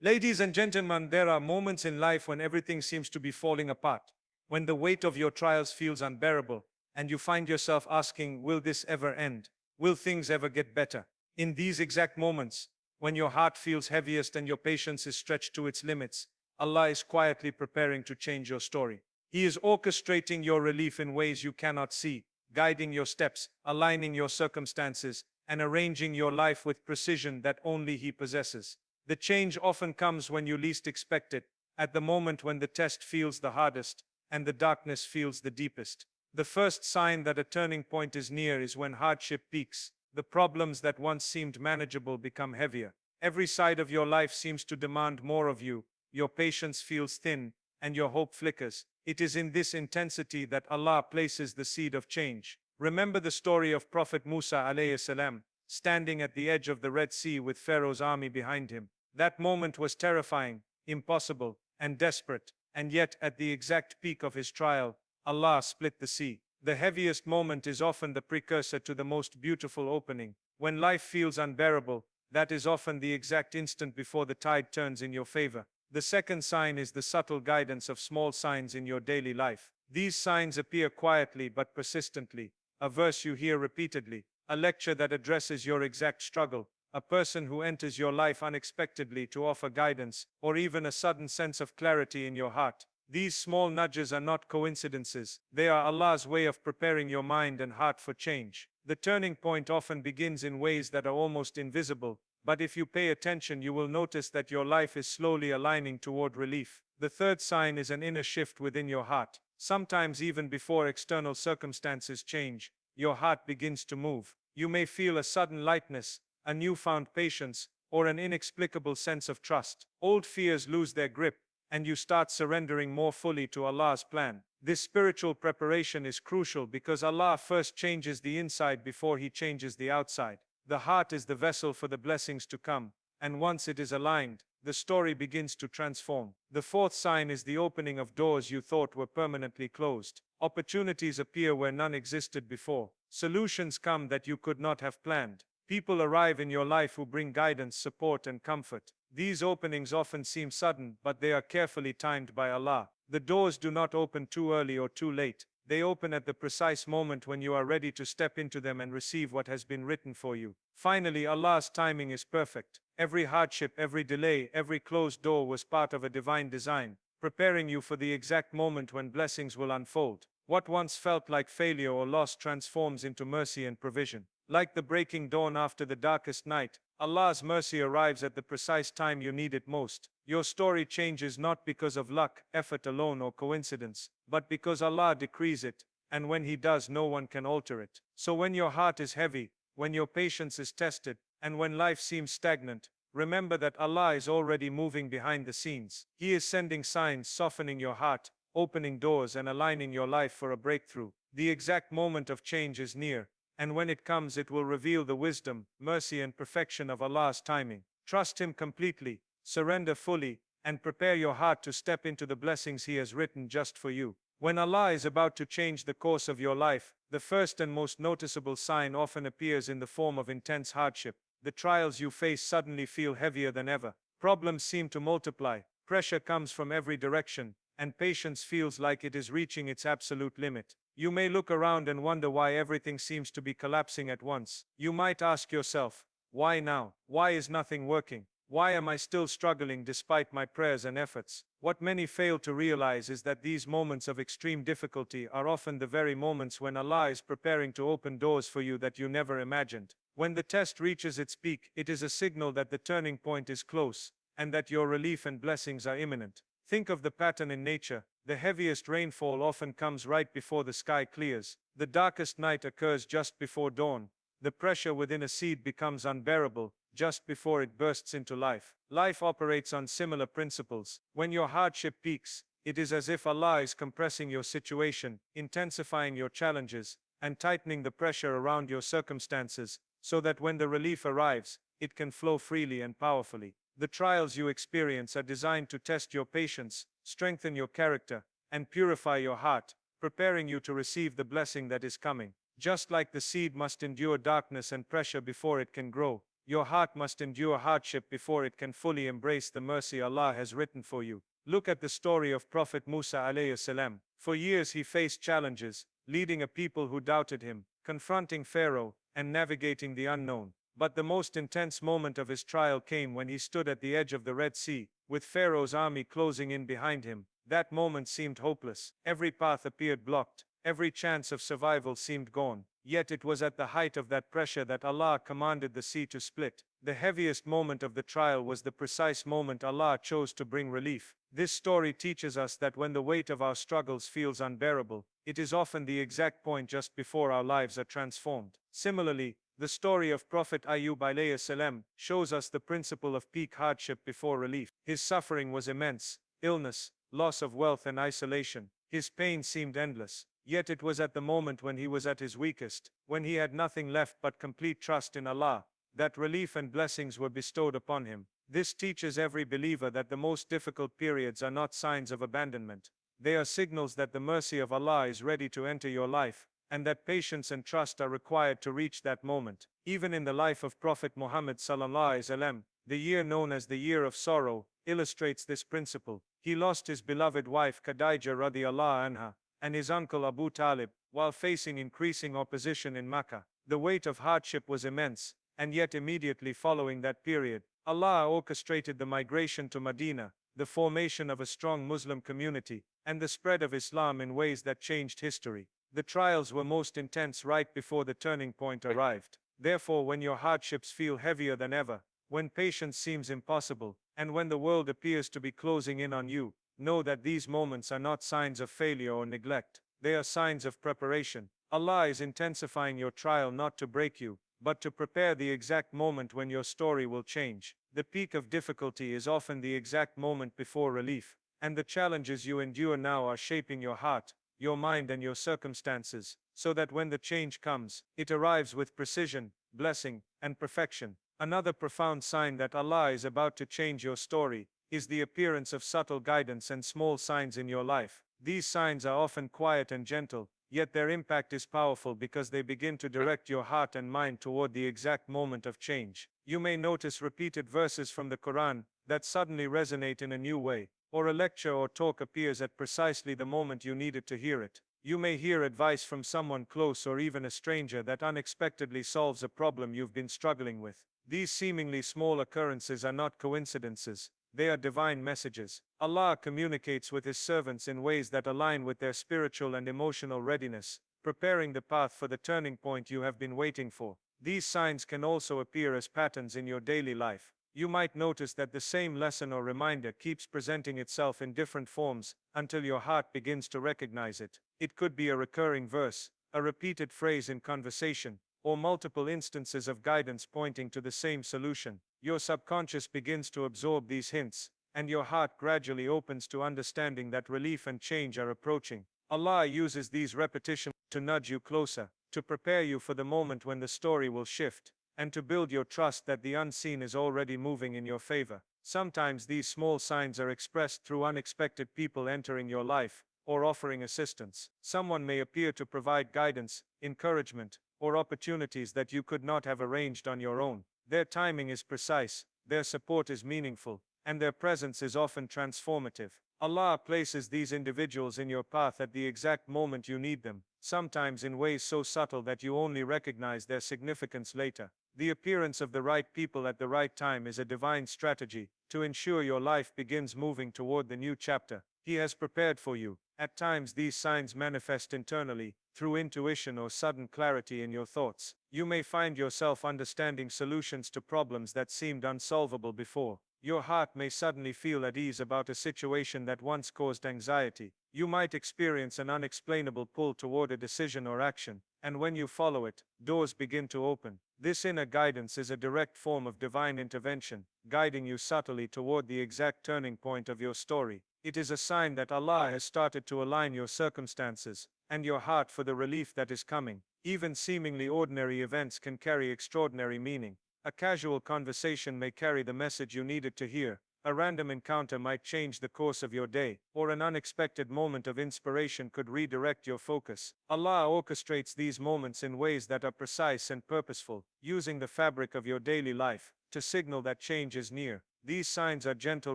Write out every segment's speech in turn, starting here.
Ladies and gentlemen, there are moments in life when everything seems to be falling apart, when the weight of your trials feels unbearable, and you find yourself asking, will this ever end? Will things ever get better? In these exact moments, when your heart feels heaviest and your patience is stretched to its limits, Allah is quietly preparing to change your story. He is orchestrating your relief in ways you cannot see, guiding your steps, aligning your circumstances, and arranging your life with precision that only He possesses. The change often comes when you least expect it, at the moment when the test feels the hardest and the darkness feels the deepest. The first sign that a turning point is near is when hardship peaks. The problems that once seemed manageable become heavier. Every side of your life seems to demand more of you. Your patience feels thin and your hope flickers. It is in this intensity that Allah places the seed of change. Remember the story of Prophet Musa alayhi salam, standing at the edge of the Red Sea with Pharaoh's army behind him. That moment was terrifying, impossible, and desperate, and yet at the exact peak of his trial, Allah split the sea. The heaviest moment is often the precursor to the most beautiful opening. When life feels unbearable, that is often the exact instant before the tide turns in your favor. The second sign is the subtle guidance of small signs in your daily life. These signs appear quietly but persistently. A verse you hear repeatedly, a lecture that addresses your exact struggle, a person who enters your life unexpectedly to offer guidance, or even a sudden sense of clarity in your heart. These small nudges are not coincidences. They are Allah's way of preparing your mind and heart for change. The turning point often begins in ways that are almost invisible, but if you pay attention, you will notice that your life is slowly aligning toward relief. The third sign is an inner shift within your heart. Sometimes even before external circumstances change, your heart begins to move. You may feel a sudden lightness, a newfound patience, or an inexplicable sense of trust. Old fears lose their grip, and you start surrendering more fully to Allah's plan. This spiritual preparation is crucial because Allah first changes the inside before He changes the outside. The heart is the vessel for the blessings to come, and once it is aligned, the story begins to transform. The fourth sign is the opening of doors you thought were permanently closed. Opportunities appear where none existed before. Solutions come that you could not have planned. People arrive in your life who bring guidance, support, and comfort. These openings often seem sudden, but they are carefully timed by Allah. The doors do not open too early or too late. They open at the precise moment when you are ready to step into them and receive what has been written for you. Finally, Allah's timing is perfect. Every hardship, every delay, every closed door was part of a divine design, preparing you for the exact moment when blessings will unfold. What once felt like failure or loss transforms into mercy and provision. Like the breaking dawn after the darkest night, Allah's mercy arrives at the precise time you need it most. Your story changes not because of luck, effort alone, or coincidence, but because Allah decrees it, and when He does, no one can alter it. So when your heart is heavy, when your patience is tested, and when life seems stagnant, remember that Allah is already moving behind the scenes. He is sending signs, softening your heart, opening doors, and aligning your life for a breakthrough. The exact moment of change is near, and when it comes, it will reveal the wisdom, mercy, and perfection of Allah's timing. Trust Him completely, surrender fully, and prepare your heart to step into the blessings He has written just for you. When Allah is about to change the course of your life, the first and most noticeable sign often appears in the form of intense hardship. The trials you face suddenly feel heavier than ever. Problems seem to multiply, pressure comes from every direction, and patience feels like it is reaching its absolute limit. You may look around and wonder why everything seems to be collapsing at once. You might ask yourself, why now? Why is nothing working? Why am I still struggling despite my prayers and efforts? What many fail to realize is that these moments of extreme difficulty are often the very moments when Allah is preparing to open doors for you that you never imagined. When the test reaches its peak, it is a signal that the turning point is close, and that your relief and blessings are imminent. Think of the pattern in nature. The heaviest rainfall often comes right before the sky clears. The darkest night occurs just before dawn. The pressure within a seed becomes unbearable just before it bursts into life. Life operates on similar principles. When your hardship peaks, it is as if Allah is compressing your situation, intensifying your challenges, and tightening the pressure around your circumstances, so that when the relief arrives, it can flow freely and powerfully. The trials you experience are designed to test your patience, strengthen your character, and purify your heart, preparing you to receive the blessing that is coming. Just like the seed must endure darkness and pressure before it can grow, Your heart must endure hardship before it can fully embrace the mercy Allah has written for you. Look at the story of Prophet Musa alayhi salam. For years he faced challenges, leading a people who doubted him, confronting Pharaoh, and navigating the unknown. But the most intense moment of his trial came when he stood at the edge of the Red Sea, with Pharaoh's army closing in behind him. That moment seemed hopeless. Every path appeared blocked. Every chance of survival seemed gone. Yet it was at the height of that pressure that Allah commanded the sea to split. The heaviest moment of the trial was the precise moment Allah chose to bring relief. This story teaches us that when the weight of our struggles feels unbearable, it is often the exact point just before our lives are transformed. Similarly, the story of Prophet Ayyub alayhi salam shows us the principle of peak hardship before relief. His suffering was immense: illness, loss of wealth, and isolation. His pain seemed endless. Yet it was at the moment when he was at his weakest, when he had nothing left but complete trust in Allah, that relief and blessings were bestowed upon him. This teaches every believer that the most difficult periods are not signs of abandonment. They are signals that the mercy of Allah is ready to enter your life, and that patience and trust are required to reach that moment. Even in the life of Prophet Muhammad sallallahu alaihi wasallam, the year known as the year of sorrow illustrates this principle. He lost his beloved wife Khadijah radiyallahu anha, and his uncle Abu Talib, while facing increasing opposition in Makkah. The weight of hardship was immense, and yet immediately following that period, Allah orchestrated the migration to Medina, the formation of a strong Muslim community, and the spread of Islam in ways that changed history. The trials were most intense right before the turning point arrived. Therefore, when your hardships feel heavier than ever, when patience seems impossible, and when the world appears to be closing in on you, know that these moments are not signs of failure or neglect. They are signs of preparation. Allah is intensifying your trial not to break you, but to prepare the exact moment when your story will change. The peak of difficulty is often the exact moment before relief, and the challenges you endure now are shaping your heart, your mind, and your circumstances, so that when the change comes, it arrives with precision, blessing, and perfection. Another profound sign that Allah is about to change your story is the appearance of subtle guidance and small signs in your life. These signs are often quiet and gentle, yet their impact is powerful because they begin to direct your heart and mind toward the exact moment of change. You may notice repeated verses from the Quran that suddenly resonate in a new way, or a lecture or talk appears at precisely the moment you needed to hear it. You may hear advice from someone close or even a stranger that unexpectedly solves a problem you've been struggling with. These seemingly small occurrences are not coincidences. They are divine messages. Allah communicates with His servants in ways that align with their spiritual and emotional readiness, preparing the path for the turning point you have been waiting for. These signs can also appear as patterns in your daily life. You might notice that the same lesson or reminder keeps presenting itself in different forms until your heart begins to recognize it. It could be a recurring verse, a repeated phrase in conversation, or multiple instances of guidance pointing to the same solution. Your subconscious begins to absorb these hints, and your heart gradually opens to understanding that relief and change are approaching. Allah uses these repetitions to nudge you closer, to prepare you for the moment when the story will shift, and to build your trust that the unseen is already moving in your favor. Sometimes these small signs are expressed through unexpected people entering your life, or offering assistance. Someone may appear to provide guidance, encouragement, or opportunities that you could not have arranged on your own. Their timing is precise, their support is meaningful, and their presence is often transformative. Allah places these individuals in your path at the exact moment you need them, sometimes in ways so subtle that you only recognize their significance later. The appearance of the right people at the right time is a divine strategy to ensure your life begins moving toward the new chapter He has prepared for you. At times these signs manifest internally, through intuition or sudden clarity in your thoughts. You may find yourself understanding solutions to problems that seemed unsolvable before. Your heart may suddenly feel at ease about a situation that once caused anxiety. You might experience an unexplainable pull toward a decision or action, and when you follow it, doors begin to open. This inner guidance is a direct form of divine intervention, guiding you subtly toward the exact turning point of your story. It is a sign that Allah has started to align your circumstances and your heart for the relief that is coming. Even seemingly ordinary events can carry extraordinary meaning. A casual conversation may carry the message you needed to hear. A random encounter might change the course of your day, or an unexpected moment of inspiration could redirect your focus. Allah orchestrates these moments in ways that are precise and purposeful, using the fabric of your daily life to signal that change is near. These signs are gentle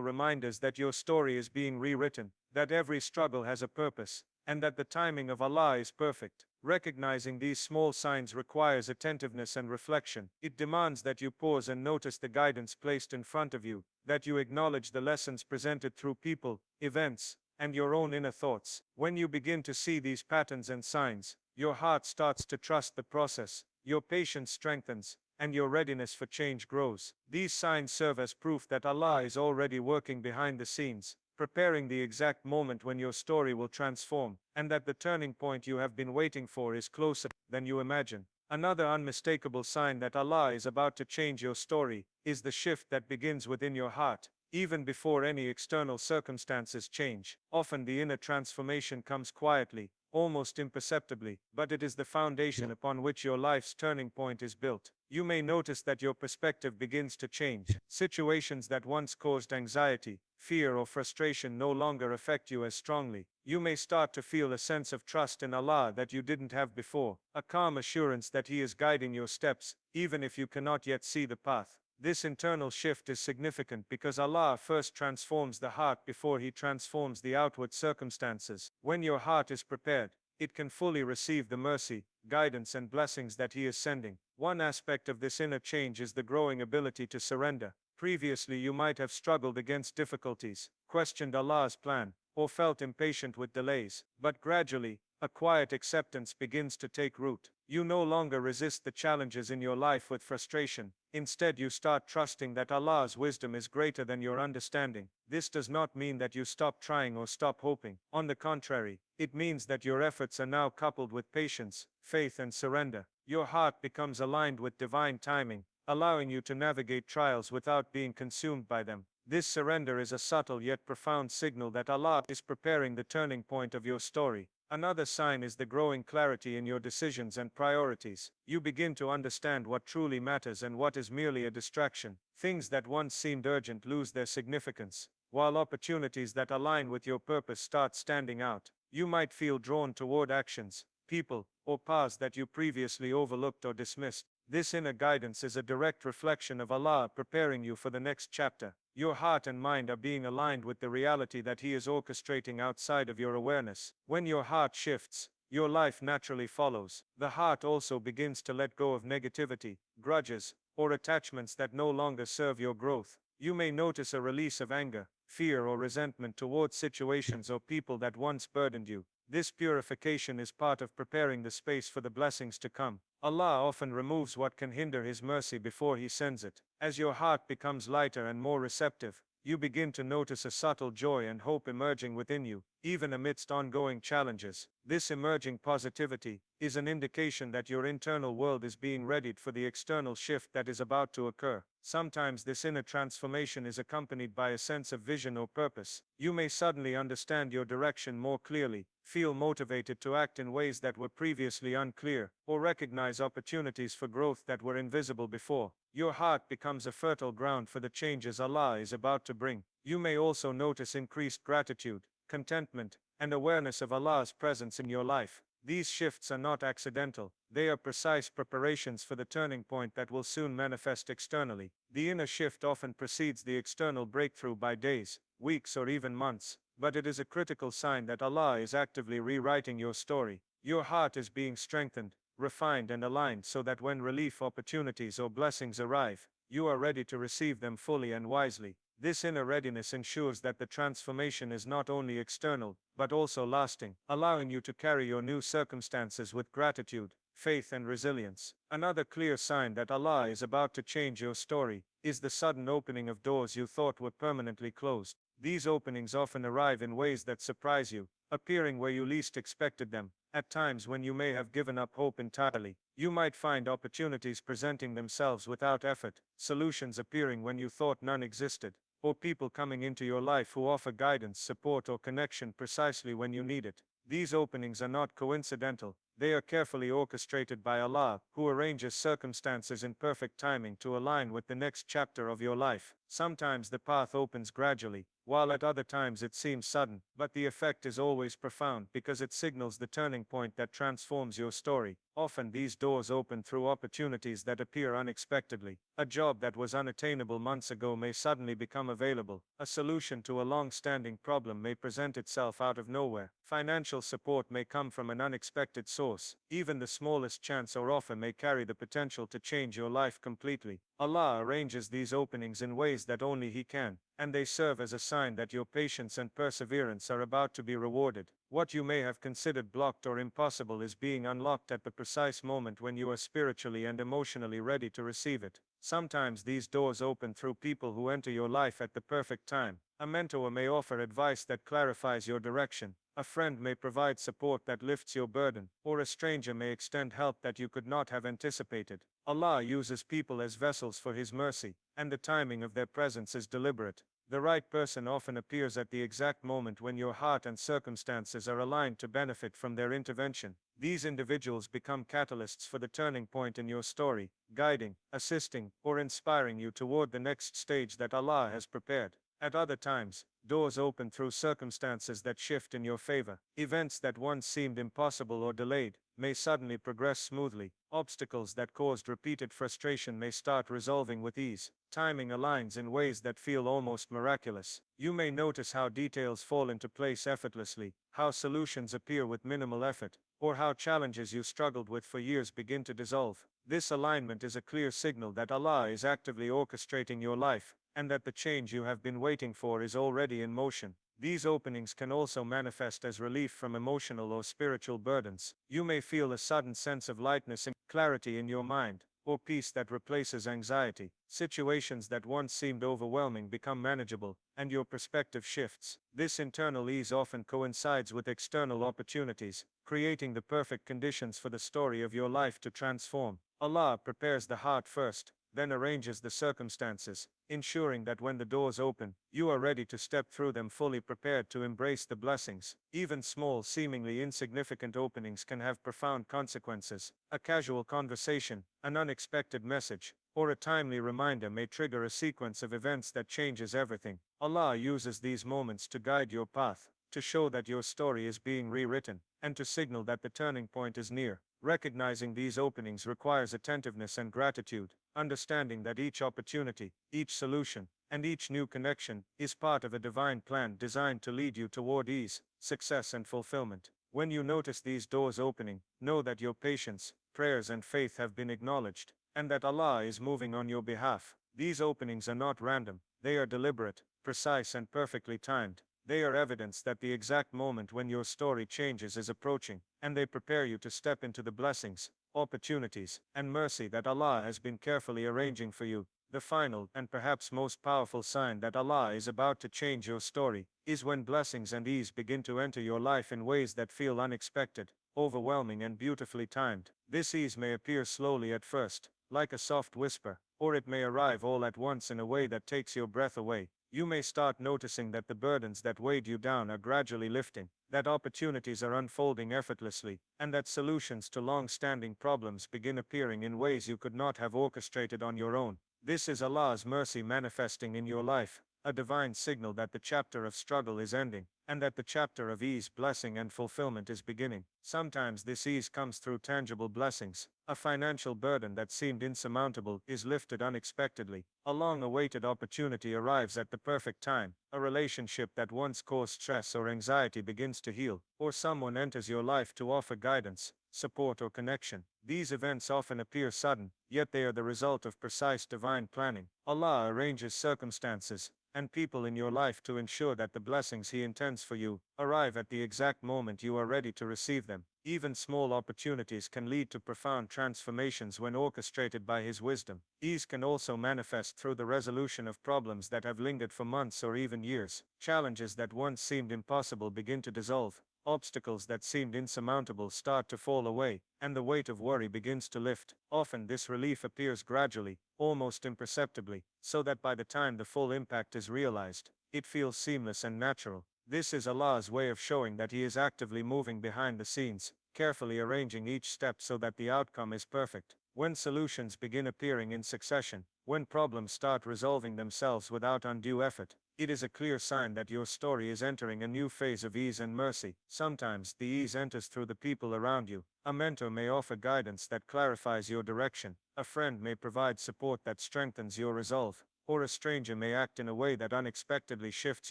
reminders that your story is being rewritten, that every struggle has a purpose, and that the timing of Allah is perfect. Recognizing these small signs requires attentiveness and reflection. It demands that you pause and notice the guidance placed in front of you, that you acknowledge the lessons presented through people, events, and your own inner thoughts. When you begin to see these patterns and signs, your heart starts to trust the process, your patience strengthens, and your readiness for change grows. These signs serve as proof that Allah is already working behind the scenes, preparing the exact moment when your story will transform, and that the turning point you have been waiting for is closer than you imagine. Another unmistakable sign that Allah is about to change your story is the shift that begins within your heart, even before any external circumstances change. Often the inner transformation comes quietly, almost imperceptibly, but it is the foundation upon which your life's turning point is built. You may notice that your perspective begins to change. Situations that once caused anxiety, fear, or frustration no longer affect you as strongly. You may start to feel a sense of trust in Allah that you didn't have before, a calm assurance that He is guiding your steps, even if you cannot yet see the path. This internal shift is significant because Allah first transforms the heart before He transforms the outward circumstances. When your heart is prepared, it can fully receive the mercy, guidance, and blessings that He is sending. One aspect of this inner change is the growing ability to surrender. Previously, you might have struggled against difficulties, questioned Allah's plan, or felt impatient with delays, but gradually, a quiet acceptance begins to take root. You no longer resist the challenges in your life with frustration. Instead, you start trusting that Allah's wisdom is greater than your understanding. This does not mean that you stop trying or stop hoping. On the contrary, it means that your efforts are now coupled with patience, faith, and surrender. Your heart becomes aligned with divine timing, allowing you to navigate trials without being consumed by them. This surrender is a subtle yet profound signal that Allah is preparing the turning point of your story. Another sign is the growing clarity in your decisions and priorities. You begin to understand what truly matters and what is merely a distraction. Things that once seemed urgent lose their significance, while opportunities that align with your purpose start standing out. You might feel drawn toward actions, people, or paths that you previously overlooked or dismissed. This inner guidance is a direct reflection of Allah preparing you for the next chapter. Your heart and mind are being aligned with the reality that He is orchestrating outside of your awareness. When your heart shifts, your life naturally follows. The heart also begins to let go of negativity, grudges, or attachments that no longer serve your growth. You may notice a release of anger, fear, or resentment towards situations or people that once burdened you. This purification is part of preparing the space for the blessings to come. Allah often removes what can hinder His mercy before He sends it. As your heart becomes lighter and more receptive, you begin to notice a subtle joy and hope emerging within you, even amidst ongoing challenges. This emerging positivity is an indication that your internal world is being readied for the external shift that is about to occur. Sometimes this inner transformation is accompanied by a sense of vision or purpose. You may suddenly understand your direction more clearly, feel motivated to act in ways that were previously unclear, or recognize opportunities for growth that were invisible before. Your heart becomes a fertile ground for the changes Allah is about to bring. You may also notice increased gratitude, contentment, and awareness of Allah's presence in your life. These shifts are not accidental, they are precise preparations for the turning point that will soon manifest externally. The inner shift often precedes the external breakthrough by days, weeks, or even months, but it is a critical sign that Allah is actively rewriting your story. Your heart is being strengthened, refined, and aligned so that when relief, opportunities, or blessings arrive, you are ready to receive them fully and wisely. This inner readiness ensures that the transformation is not only external, but also lasting, allowing you to carry your new circumstances with gratitude, faith, and resilience. Another clear sign that Allah is about to change your story is the sudden opening of doors you thought were permanently closed. These openings often arrive in ways that surprise you, appearing where you least expected them. At times when you may have given up hope entirely, you might find opportunities presenting themselves without effort, solutions appearing when you thought none existed, or people coming into your life who offer guidance, support, or connection precisely when you need it. These openings are not coincidental. They are carefully orchestrated by Allah, who arranges circumstances in perfect timing to align with the next chapter of your life. Sometimes the path opens gradually, while at other times it seems sudden, but the effect is always profound because it signals the turning point that transforms your story. Often these doors open through opportunities that appear unexpectedly. A job that was unattainable months ago may suddenly become available. A solution to a long-standing problem may present itself out of nowhere. Financial support may come from an unexpected source. Even the smallest chance or offer may carry the potential to change your life completely. Allah arranges these openings in ways that only He can, and they serve as a sign that your patience and perseverance are about to be rewarded. What you may have considered blocked or impossible is being unlocked at the precise moment when you are spiritually and emotionally ready to receive it. Sometimes these doors open through people who enter your life at the perfect time. A mentor may offer advice that clarifies your direction. A friend may provide support that lifts your burden, or a stranger may extend help that you could not have anticipated. Allah uses people as vessels for His mercy, and the timing of their presence is deliberate. The right person often appears at the exact moment when your heart and circumstances are aligned to benefit from their intervention. These individuals become catalysts for the turning point in your story, guiding, assisting, or inspiring you toward the next stage that Allah has prepared. At other times, doors open through circumstances that shift in your favor. Events that once seemed impossible or delayed may suddenly progress smoothly. Obstacles that caused repeated frustration may start resolving with ease. Timing aligns in ways that feel almost miraculous. You may notice how details fall into place effortlessly, how solutions appear with minimal effort, or how challenges you struggled with for years begin to dissolve. This alignment is a clear signal that Allah is actively orchestrating your life, and that the change you have been waiting for is already in motion. These openings can also manifest as relief from emotional or spiritual burdens. You may feel a sudden sense of lightness and clarity in your mind, or peace that replaces anxiety. Situations that once seemed overwhelming become manageable, and your perspective shifts. This internal ease often coincides with external opportunities, creating the perfect conditions for the story of your life to transform. Allah prepares the heart first, then arranges the circumstances, ensuring that when the doors open, you are ready to step through them fully prepared to embrace the blessings. Even small, seemingly insignificant openings can have profound consequences. A casual conversation, an unexpected message, or a timely reminder may trigger a sequence of events that changes everything. Allah uses these moments to guide your path, to show that your story is being rewritten, and to signal that the turning point is near. Recognizing these openings requires attentiveness and gratitude, understanding that each opportunity, each solution, and each new connection is part of a divine plan designed to lead you toward ease, success, and fulfillment. When you notice these doors opening, know that your patience, prayers, and faith have been acknowledged, and that Allah is moving on your behalf. These openings are not random, they are deliberate, precise, and perfectly timed. They are evidence that the exact moment when your story changes is approaching, and they prepare you to step into the blessings, opportunities, and mercy that Allah has been carefully arranging for you. The final, and perhaps most powerful sign that Allah is about to change your story, is when blessings and ease begin to enter your life in ways that feel unexpected, overwhelming, and beautifully timed. This ease may appear slowly at first, like a soft whisper, or it may arrive all at once in a way that takes your breath away. You may start noticing that the burdens that weighed you down are gradually lifting, that opportunities are unfolding effortlessly, and that solutions to long-standing problems begin appearing in ways you could not have orchestrated on your own. This is Allah's mercy manifesting in your life, a divine signal that the chapter of struggle is ending, and that the chapter of ease, blessing, and fulfillment is beginning. Sometimes this ease comes through tangible blessings. A financial burden that seemed insurmountable is lifted unexpectedly. A long-awaited opportunity arrives at the perfect time. A relationship that once caused stress or anxiety begins to heal, or someone enters your life to offer guidance, support, or connection. These events often appear sudden, yet they are the result of precise divine planning. Allah arranges circumstances and people in your life to ensure that the blessings He intends for you arrive at the exact moment you are ready to receive them. Even small opportunities can lead to profound transformations when orchestrated by His wisdom. Ease can also manifest through the resolution of problems that have lingered for months or even years. Challenges that once seemed impossible begin to dissolve. Obstacles that seemed insurmountable start to fall away, and the weight of worry begins to lift. Often this relief appears gradually, almost imperceptibly, so that by the time the full impact is realized, it feels seamless and natural. This is Allah's way of showing that He is actively moving behind the scenes, carefully arranging each step so that the outcome is perfect. When solutions begin appearing in succession, when problems start resolving themselves without undue effort, it is a clear sign that your story is entering a new phase of ease and mercy. Sometimes the ease enters through the people around you. A mentor may offer guidance that clarifies your direction, a friend may provide support that strengthens your resolve, or a stranger may act in a way that unexpectedly shifts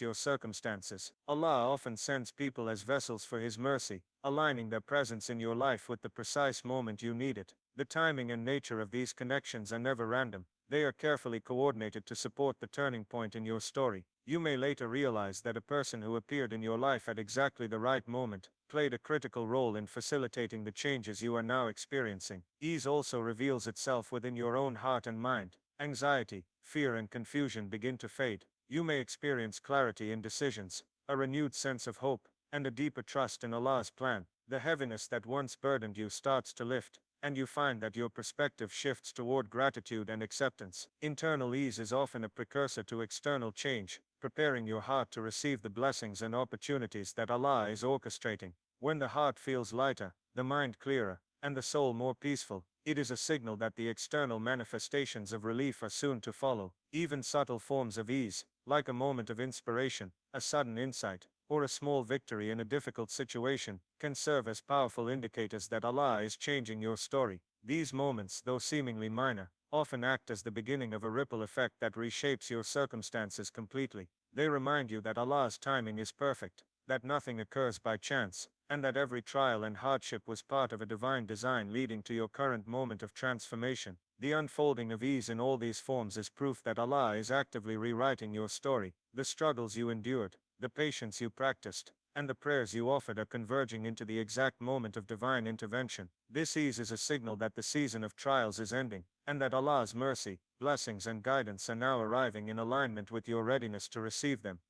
your circumstances. Allah often sends people as vessels for His mercy, aligning their presence in your life with the precise moment you need it. The timing and nature of these connections are never random. They are carefully coordinated to support the turning point in your story. You may later realize that a person who appeared in your life at exactly the right moment played a critical role in facilitating the changes you are now experiencing. Ease also reveals itself within your own heart and mind. Anxiety, fear, and confusion begin to fade. You may experience clarity in decisions, a renewed sense of hope, and a deeper trust in Allah's plan. The heaviness that once burdened you starts to lift, and you find that your perspective shifts toward gratitude and acceptance. Internal ease is often a precursor to external change, preparing your heart to receive the blessings and opportunities that Allah is orchestrating. When the heart feels lighter, the mind clearer, and the soul more peaceful, it is a signal that the external manifestations of relief are soon to follow. Even subtle forms of ease, like a moment of inspiration, a sudden insight, or a small victory in a difficult situation, can serve as powerful indicators that Allah is changing your story. These moments, though seemingly minor, often act as the beginning of a ripple effect that reshapes your circumstances completely. They remind you that Allah's timing is perfect, that nothing occurs by chance, and that every trial and hardship was part of a divine design leading to your current moment of transformation. The unfolding of ease in all these forms is proof that Allah is actively rewriting your story. The struggles you endured, the patience you practiced, and the prayers you offered are converging into the exact moment of divine intervention. This ease is a signal that the season of trials is ending, and that Allah's mercy, blessings, and guidance are now arriving in alignment with your readiness to receive them.